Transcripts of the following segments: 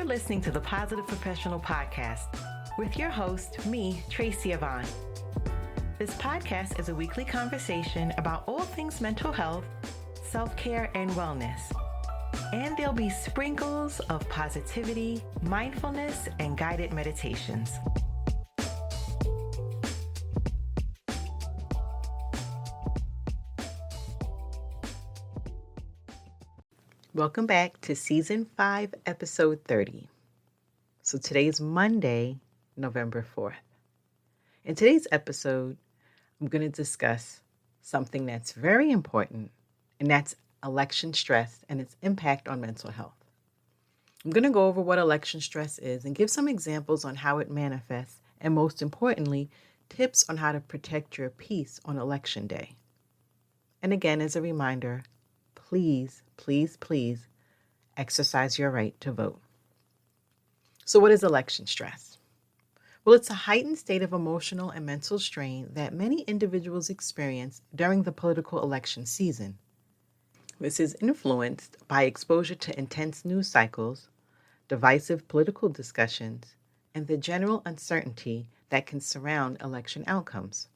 listening to the Positive Professional Podcast with your host, me, Tracy Yvonne. This podcast is a weekly conversation about all things mental health, self-care, and wellness. And there'll be sprinkles of positivity, mindfulness, and guided meditations. Welcome back to Season 5, Episode 30. So today's Monday, November 4th. In today's episode, I'm going to discuss something that's very important, and that's election stress and its impact on mental health. I'm going to go over what election stress is and give some examples on how it manifests, and most importantly, tips on how to protect your peace on Election Day. And again, as a reminder, please exercise your right to vote. So what is election stress? Well, it's a heightened state of emotional and mental strain that many individuals experience during the political election season. This is influenced by exposure to intense news cycles, divisive political discussions, and the general uncertainty that can surround election outcomes.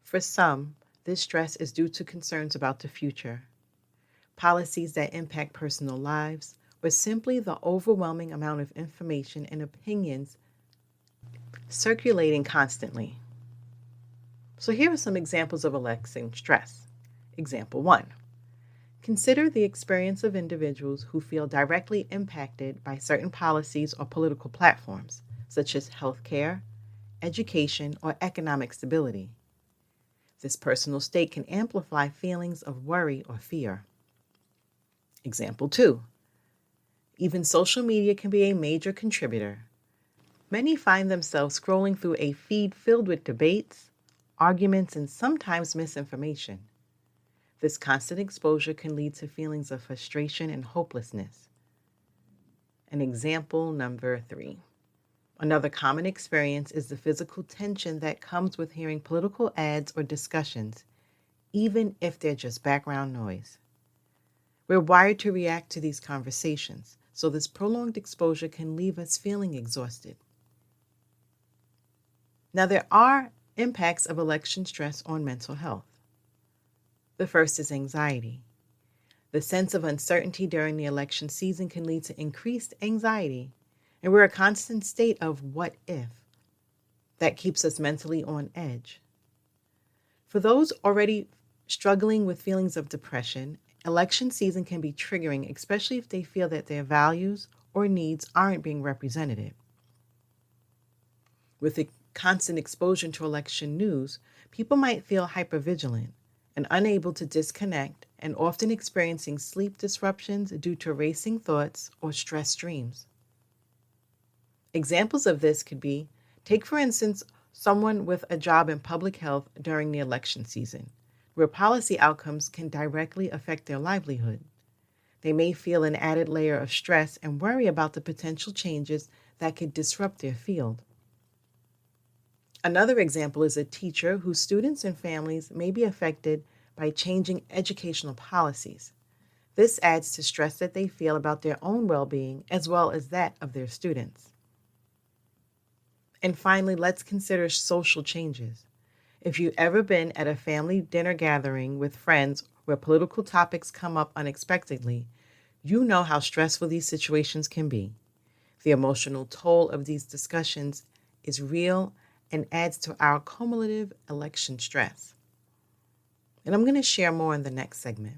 For some, this stress is due to concerns about the future, policies that impact personal lives, or simply the overwhelming amount of information and opinions circulating constantly. So here are some examples of election stress. Example 1. Consider the experience of individuals who feel directly impacted by certain policies or political platforms, such as healthcare, education, or economic stability. This personal state can amplify feelings of worry or fear. Example 2. Even social media can be a major contributor. Many find themselves scrolling through a feed filled with debates, arguments, and sometimes misinformation. This constant exposure can lead to feelings of frustration and hopelessness. And example number 3. Another common experience is the physical tension that comes with hearing political ads or discussions, even if they're just background noise. We're wired to react to these conversations, so this prolonged exposure can leave us feeling exhausted. Now, there are impacts of election stress on mental health. The first is anxiety. The sense of uncertainty during the election season can lead to increased anxiety, and we're in a constant state of what if. That keeps us mentally on edge. For those already struggling with feelings of depression, election season can be triggering, especially if they feel that their values or needs aren't being represented. With the constant exposure to election news, people might feel hypervigilant and unable to disconnect, and often experiencing sleep disruptions due to racing thoughts or stress dreams. Examples of this could be, take for instance, someone with a job in public health during the election season, where policy outcomes can directly affect their livelihood. They may feel an added layer of stress and worry about the potential changes that could disrupt their field. Another example is a teacher whose students and families may be affected by changing educational policies. This adds to stress that they feel about their own well-being as well as that of their students. And finally, let's consider social changes. If you've ever been at a family dinner gathering with friends where political topics come up unexpectedly, you know how stressful these situations can be. The emotional toll of these discussions is real and adds to our cumulative election stress. And I'm going to share more in the next segment.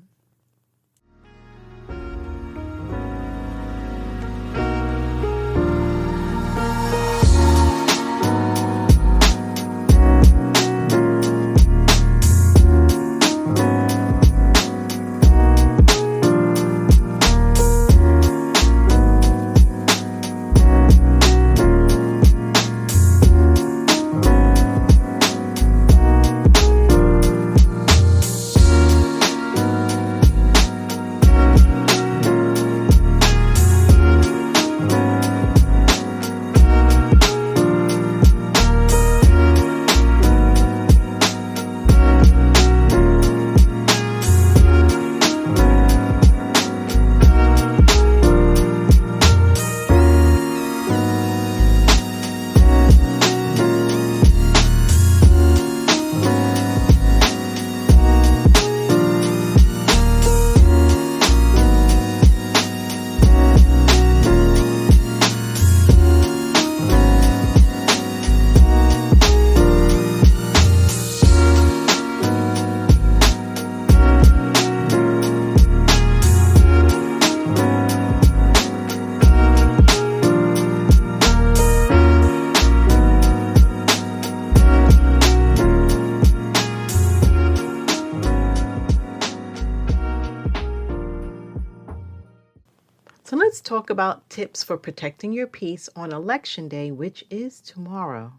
talk about tips for protecting your peace on Election Day, which is tomorrow.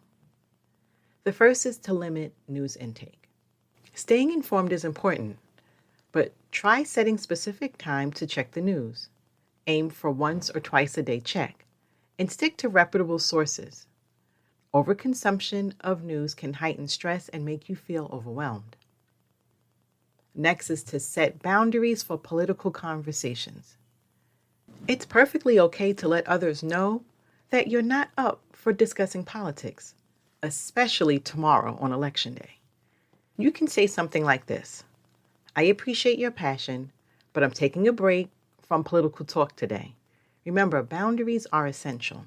The first is to limit news intake. Staying informed is important, but try setting specific time to check the news. Aim for once or twice a day check, and stick to reputable sources. Overconsumption of news can heighten stress and make you feel overwhelmed. Next is to set boundaries for political conversations. It's perfectly okay to let others know that you're not up for discussing politics, especially tomorrow on Election Day. You can say something like this: I appreciate your passion, but I'm taking a break from political talk today. Remember, boundaries are essential.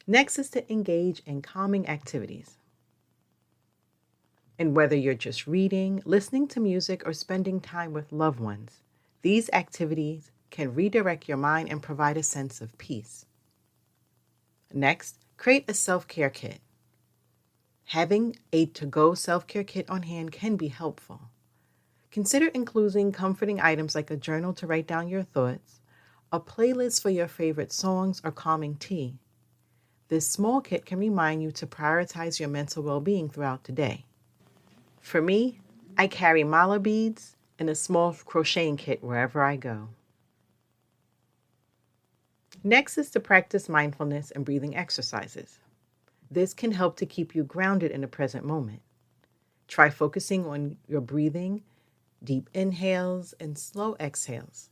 Next is to engage in calming activities. And whether you're just reading, listening to music, or spending time with loved ones, these activities can redirect your mind and provide a sense of peace. Next, create a self-care kit. Having a to-go self-care kit on hand can be helpful. Consider including comforting items like a journal to write down your thoughts, a playlist for your favorite songs, or calming tea. This small kit can remind you to prioritize your mental well-being throughout the day. For me, I carry mala beads and a small crocheting kit wherever I go. Next is to practice mindfulness and breathing exercises. This can help to keep you grounded in the present moment. Try focusing on your breathing, deep inhales and slow exhales.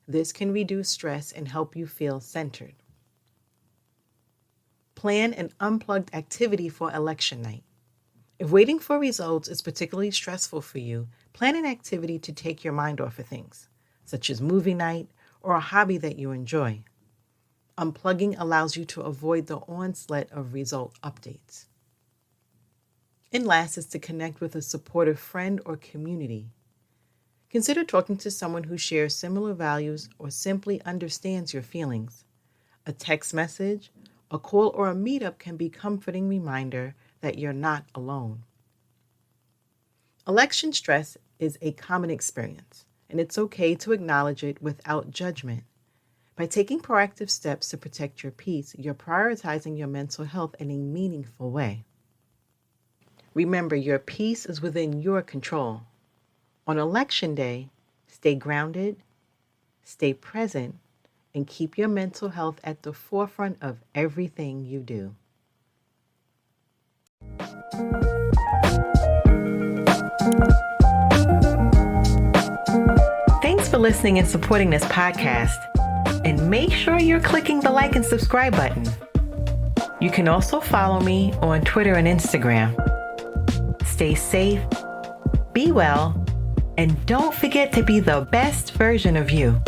This can reduce stress and help you feel centered. Plan an unplugged activity for election night. If waiting for results is particularly stressful for you, plan an activity to take your mind off of things, such as movie night or a hobby that you enjoy. Unplugging allows you to avoid the onslaught of result updates. And last is to connect with a supportive friend or community. Consider talking to someone who shares similar values or simply understands your feelings. A text message, a call, or a meetup can be a comforting reminder that you're not alone. Election stress is a common experience, and it's okay to acknowledge it without judgment. By taking proactive steps to protect your peace, you're prioritizing your mental health in a meaningful way. Remember, your peace is within your control. On Election Day, stay grounded, stay present, and keep your mental health at the forefront of everything you do. Thanks for listening and supporting this podcast. And make sure you're clicking the like and subscribe button. You can also follow me on Twitter and Instagram. Stay safe, be well, and don't forget to be the best version of you.